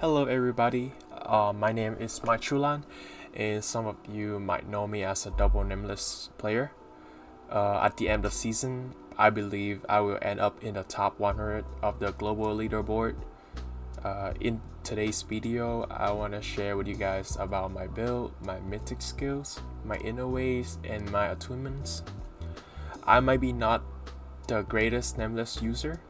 Hello everybody, my name is Chulan, and some of you might know me as a double Nameless player. At the end of the season, I believe I will end up in the top 100 of the global leaderboard. In today's video, I want to share with you guys about my build, my Mythic skills, my inner ways, and my attunements. I might be not the greatest Nameless user,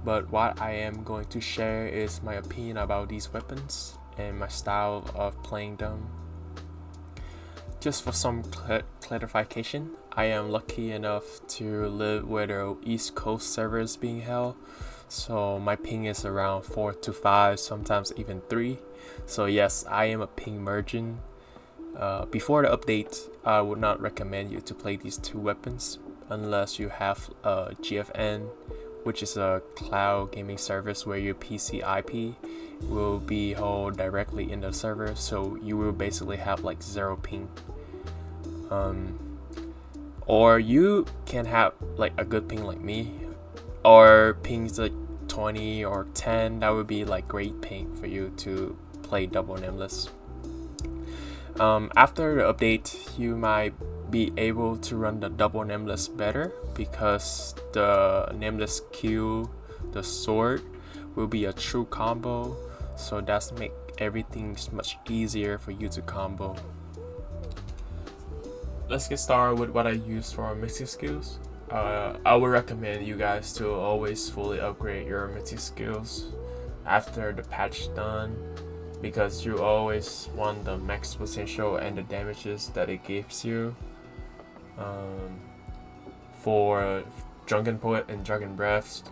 but what I am going to share is my opinion about these weapons and my style of playing them. Just for some clarification, I am lucky enough to live where the East Coast server is being held, so my ping is around 4 to 5, sometimes even 3. So yes, I am a ping merchant. Before the update, I would not recommend you to play these two weapons unless you have a GFN, which is a cloud gaming service where your PC IP will be held directly in the server, so you will basically have like 0 ping. Or you can have like a good ping like me, or pings like 20 or 10. That would be like great ping for you to play double Nameless. After the update, you might be able to run the double Nameless better because the Nameless Q, the sword, will be a true combo, so that's make everything much easier for you to combo. Let's get started with what I use for Mythic skills. I would recommend you guys to always fully upgrade your Mythic skills after the patch done, because you always want the max potential and the damages that it gives you. For Drunken Poet and Dragon Breath,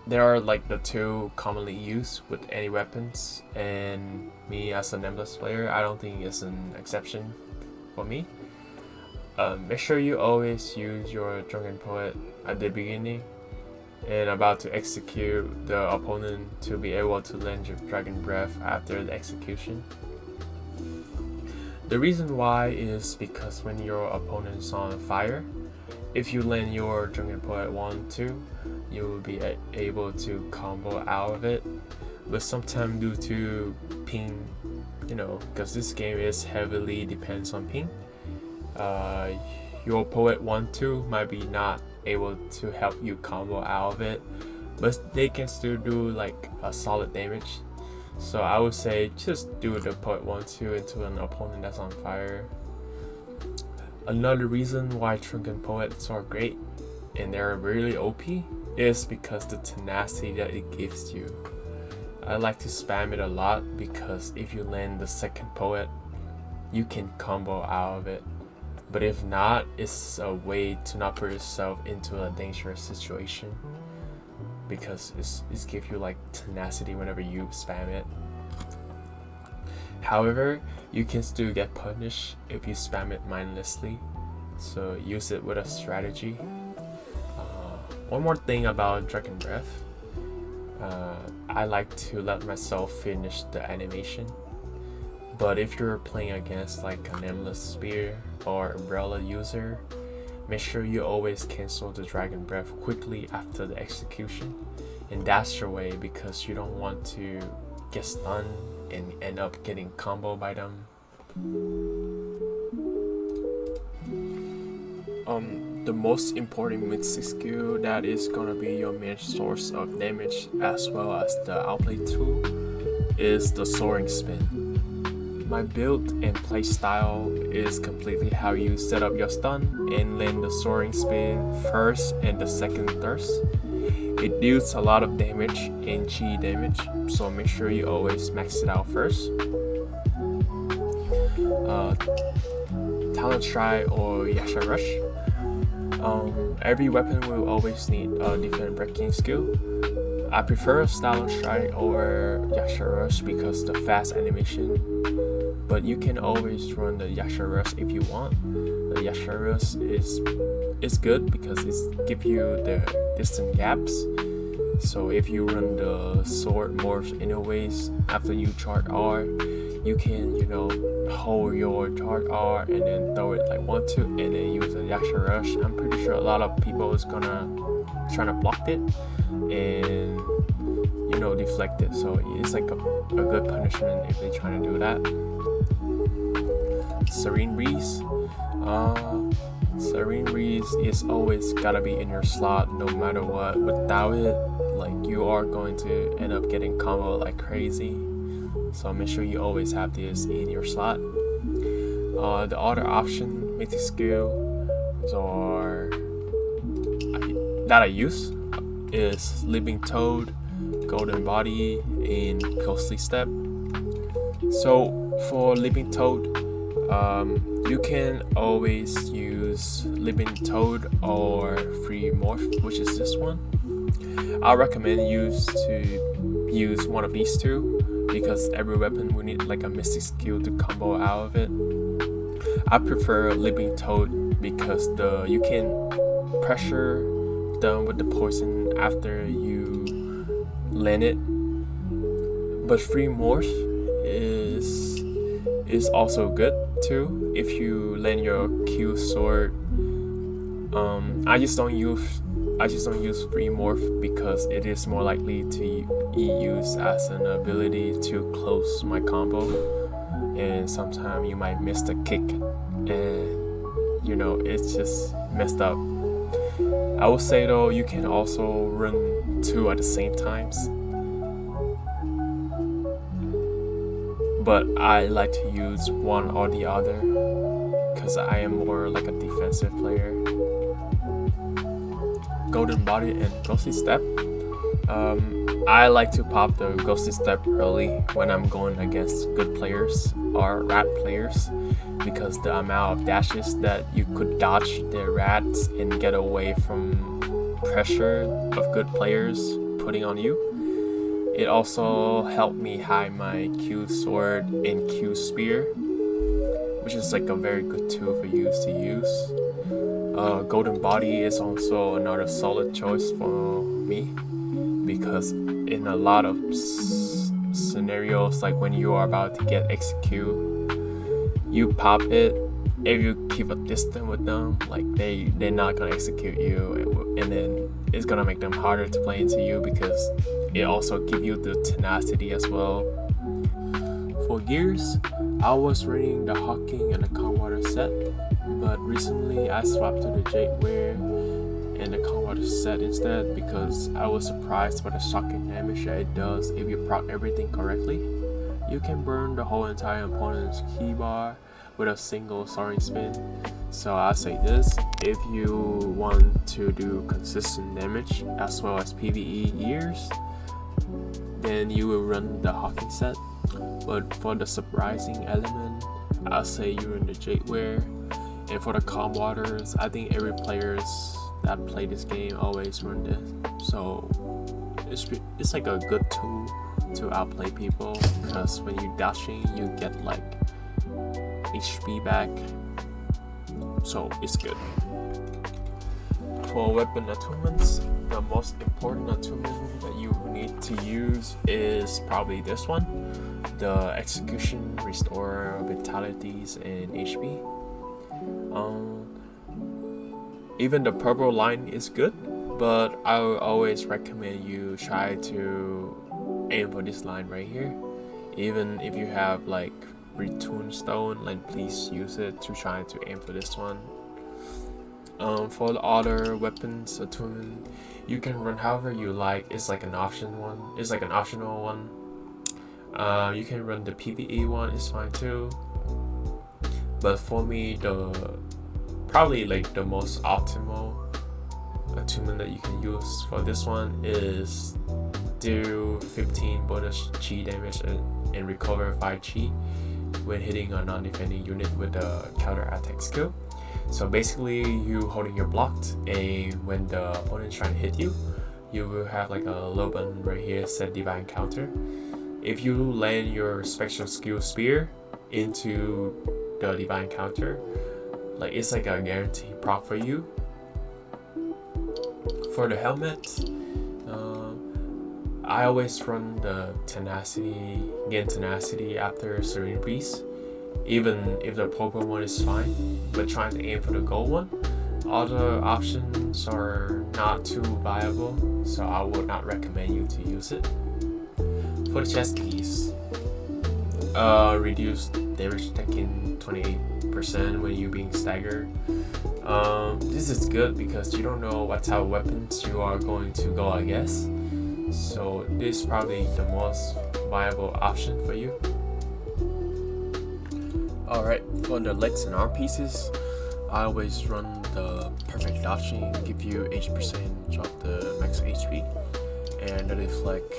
they are like the two commonly used with any weapons, and me as a Nameless player, I don't think it's an exception for me. Make sure you always use your Drunken Poet at the beginning and about to execute the opponent to be able to land your Dragon Breath after the execution. The reason why is because when your opponent is on fire, if you land your Drunken Poet 1-2, you will be able to combo out of it. But sometimes due to ping, because this game is heavily depends on ping, your Poet 1-2 might be not able to help you combo out of it, but they can still do like a solid damage. So I would say just do the Poet 1-2 into an opponent that's on fire. Another reason why Drunken Poets are great and they're really OP is because the tenacity that it gives you. I like to spam it a lot because if you land the second Poet, you can combo out of it. But if not, it's a way to not put yourself into a dangerous situation, because it's give you like tenacity whenever you spam it. However, you can still get punished if you spam it mindlessly, so use it with a strategy. One more thing about Dragon Breath, I like to let myself finish the animation, but if you're playing against like a Nameless Spear or Umbrella user, make sure you always cancel the Dragon Breath quickly after the execution and dash your way, because you don't want to get stunned and end up getting comboed by them. The most important Mythic skill that is gonna be your main source of damage as well as the outplay tool is the soaring spin. My build and play style is completely how you set up your stun and land the soaring spin first and the second thirst. It deals a lot of damage and chi damage, so make sure you always max it out first. Talent Strike or Yasha Rush. Every weapon will always need a different breaking skill. I prefer Talent Strike over Yasha Rush because the fast animation, but you can always run the Yasha Rush if you want. The Yasha Rush is good because it gives you the distant gaps. So if you run the sword morph inner ways after you charge R, you can hold your charge R and then throw it like 1-2 and then use a Yasha Rush. I'm pretty sure a lot of people is gonna try to block it, and deflect it. So it's like a good punishment if they're trying to do that. Serene Breeze. Serene Breeze is always gotta be in your slot no matter what. Without it, like, you are going to end up getting combo like crazy. So make sure you always have this in your slot. The other option, Mythic skill, or that I use is Living Toad, Golden Body, and Ghostly Step. So for Living Toad, you can always use Living Toad or Free Morph, which is this one. I recommend you to use one of these two because every weapon will need like a Mystic skill to combo out of it. I prefer Living Toad because you can pressure them with the poison after you land it. But Free Morph is also good too if you land your Q sword. I just don't use Free Morph because it is more likely to be used as an ability to close my combo, and sometimes you might miss the kick and it's just messed up. I would say though, you can also run two at the same times, but I like to use one or the other because I am more like a defensive player. Golden Body and Ghostly Step. I like to pop the Ghostly Step early when I'm going against good players or rat players, because the amount of dashes that you could dodge the rats and get away from pressure of good players putting on you. It also helped me hide my Q sword and Q spear, which is like a very good tool for you to use. Golden Body is also another solid choice for me because in a lot of scenarios, like when you are about to get execute, you pop it. If you keep a distance with them, like they're not gonna execute you, and then it's gonna make them harder to play into you because it also give you the tenacity as well. For gears, I was running the Hawking and the Calm Water set, but recently I swapped to the Jadeware and the Calm Water set instead because I was surprised by the shocking damage that it does if you proc everything correctly. You can burn the whole entire opponent's keybar with a single soaring spin. So I say this, if you want to do consistent damage as well as PvE gears, then you will run the Hawking set. But for the surprising element, I'll say you run the Jadeware. And for the Calm Waters, I think every players that play this game always run this. So it's like a good tool to outplay people because when you dashing, you get like HP back. So it's good. For weapon attunements, the most important attunement that you need to use is probably this one, the Execution, Restore Vitalities and HP. Even the purple line is good, but I will always recommend you try to aim for this line right here. Even if you have like Retune Stone, like please use it to try to aim for this one. For the other weapons attunement, you can run however you like. It's like an optional one. You can run the PvE one, it's fine too. But for me, probably like the most optimal attunement that you can use for this one is do 15 bonus chi damage and recover 5 chi when hitting a non-defending unit with a counter attack skill. So basically, you holding your blocked, and when the opponent's trying to hit you, you will have like a low button right here, set divine counter. If you land your special skill spear into the divine counter, like it's like a guaranteed proc for you. For the helmet, I always run the gain tenacity after Serene Breeze, even if the purple one is fine, but trying to aim for the gold one. Other options are not too viable, so I would not recommend you to use it. For the chest piece, reduce damage taken 28% when you being staggered. This is good because you don't know what type of weapons you are going to go against. So this is probably the most viable option for you. Alright, for the legs and arm pieces, I always run the perfect dodging, give you 80% of the max HP, and the deflect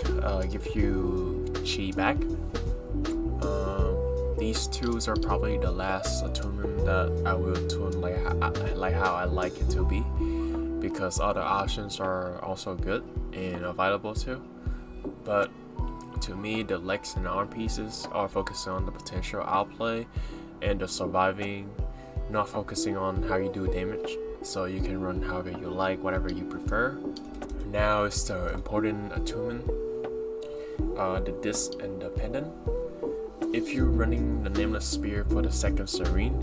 give you chi back. These twos are probably the last attunement that I will tune like how I like it to be, because other options are also good and available too. But to me, the legs and arm pieces are focusing on the potential outplay and the surviving, not focusing on how you do damage. So you can run however you like, whatever you prefer. Now is the important attunement, the disc and the pendant. If you're running the Nameless spear for the second serene,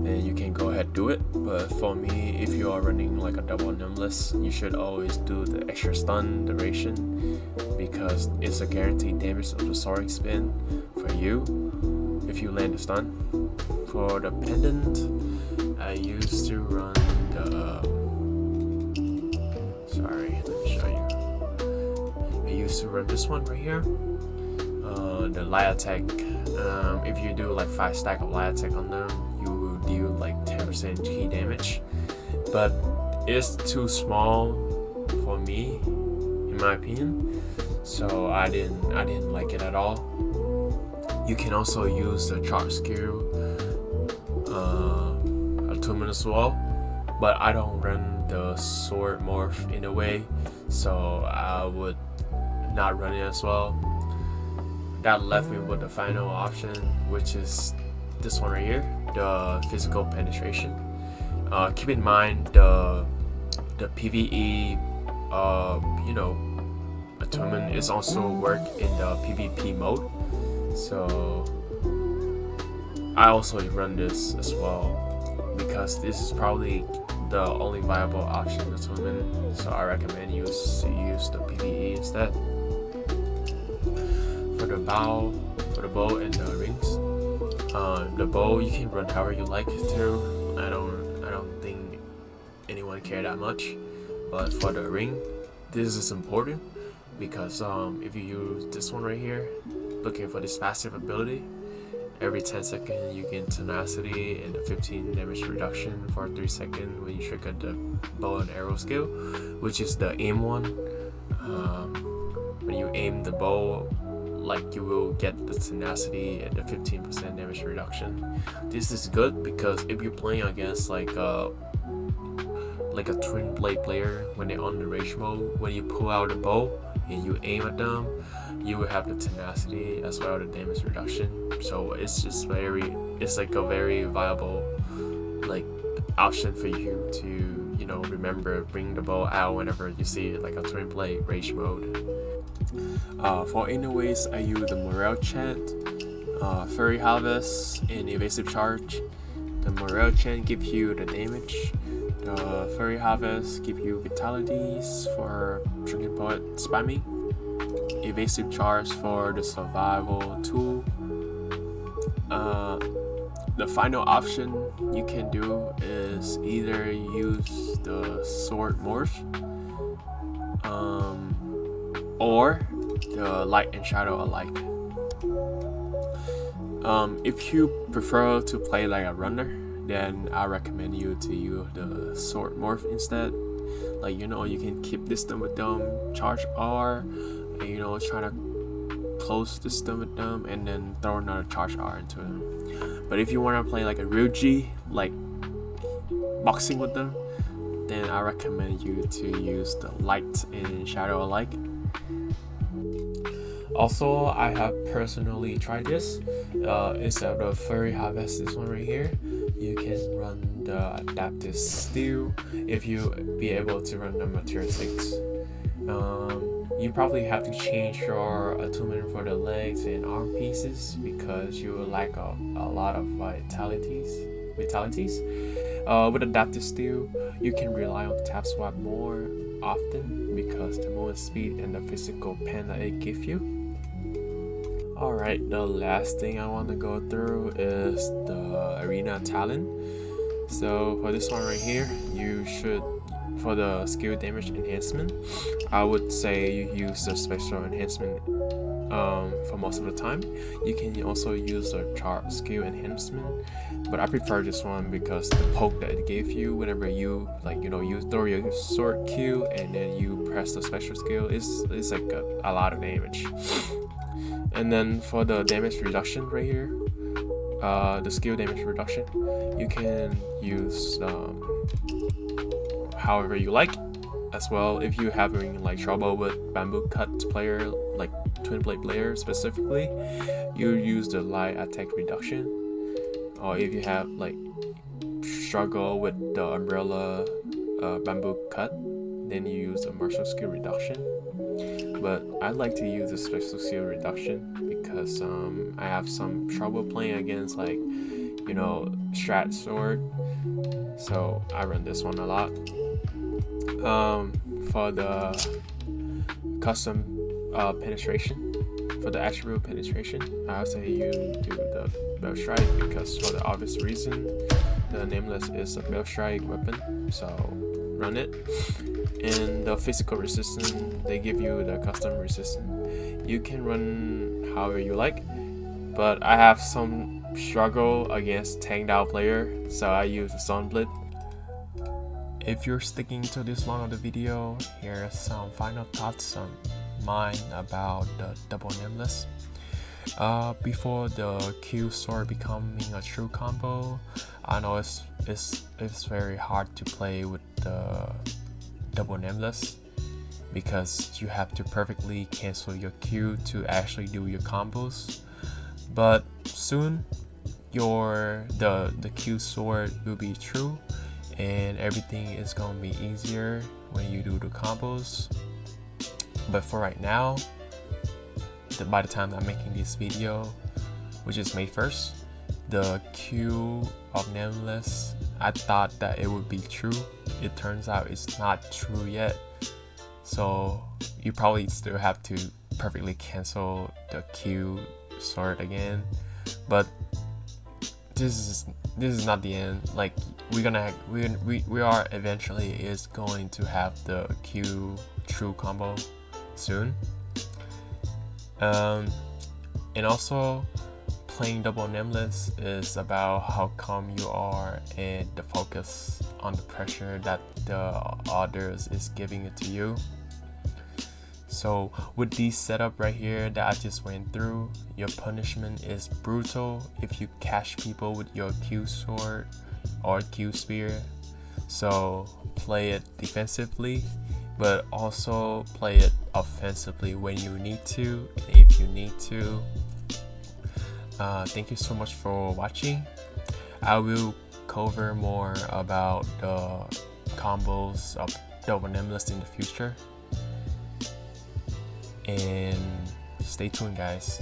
then you can go ahead do it. But for me, if you are running like a double Nameless, you should always do the extra stun duration, because it's a guaranteed damage of the soaring spin for you if you land the stun. For the pendant, I used to run the sorry, let me show you. I used to run this one right here, the light attack. If you do like 5 stack of light attack on them, you will deal like 10% key damage, but it's too small for me in my opinion, so I didn't like it at all. You can also use the charge skill attunement as well, but I don't run the sword morph in a way, so I would not run it as well. That left me with the final option, which is this one right here, the physical penetration. Keep in mind the PvE attunement is also work in the PvP mode, so I also run this as well because this is probably the only viable option attunement, so I recommend you to use the PvE instead. For the bow and the rings, the bow you can run however you like it to. I don't think anyone care that much, but for the ring, this is important because if you use this one right here, looking for this passive ability, every 10 seconds you gain tenacity and a 15 damage reduction for 3 seconds when you trigger the bow and arrow skill, which is the aim one. When you aim the bow, like, you will get the tenacity and the 15% damage reduction. This is good because if you're playing against like a twin blade player, when they're on the rage mode, when you pull out the bow and you aim at them, you will have the tenacity as well as the damage reduction. So it's just like a very viable like option for you to, you know, remember, bring the bow out whenever you see like a twin blade rage mode. For anyways, I use the morale chant, fairy harvest, and evasive charge. The morale chant gives you the damage. The fairy harvest gives you vitalities for drinking poet spamming. Evasive charge for the survival tool. The final option you can do is either use the sword morph, or the light and shadow alike. If you prefer to play like a runner, then I recommend you to use the sword morph instead. Like, you know, you can keep distance with them, charge R, and, you know, try to close distance with them, and then throw another charge R into them. But if you want to play like a real G, like boxing with them, then I recommend you to use the light and shadow alike. Also, I have personally tried this. Instead of the fairy harvest, this one right here, you can run the adaptive steel if you be able to run the material 6. You probably have to change your attunement for the legs and arm pieces because you will lack a lot of vitalities. With adaptive steel, you can rely on tap swap more often because the movement speed and the physical pen that it gives you. Alright, the last thing I want to go through is the arena talent. So for this one right here, you should, for the skill damage enhancement, I would say you use the special enhancement for most of the time. You can also use the chart skill enhancement, but I prefer this one because the poke that it gave you whenever you you throw your sword Q and then you press the special skill is like a lot of damage. And then for the damage reduction right here, the skill damage reduction, you can use however you like as well. If you're having like trouble with bamboo cut player, like twin blade player specifically, you use the light attack reduction. Or if you have like struggle with the umbrella bamboo cut, then you use the martial skill reduction. But I like to use the special skill reduction because I have some trouble playing against like strat sword, so I run this one a lot. For the custom penetration, for the attribute penetration, I would say you do the bell strike because for the obvious reason, the Nameless is a bell strike weapon, so run it. And the physical resistance, they give you the custom resistance. You can run however you like, but I have some struggle against tank down player, so I use the Sunblit. If you're sticking to this long of the video, here are some final thoughts on mine about the double Nameless. Before the Q sword becoming a true combo, I know it's very hard to play with the double Nameless because you have to perfectly cancel your Q to actually do your combos. But soon the Q sword will be true and everything is gonna be easier when you do the combos. But for right now, by the time I'm making this video, which is May 1st, the Q of Nameless, I thought that it would be true. It turns out it's not true yet, so you probably still have to perfectly cancel the Q sword again. But this is not the end. Like we are eventually is going to have the Q true combo soon. And also playing double Nameless is about how calm you are and the focus on the pressure that the others is giving it to you. So with this setup right here that I just went through, your punishment is brutal if you catch people with your Q sword or Q spear. So play it defensively, but also play it offensively when you need to, if you need to. Thank you so much for watching. I will cover more about the combos of double Nameless in the future. And stay tuned, guys.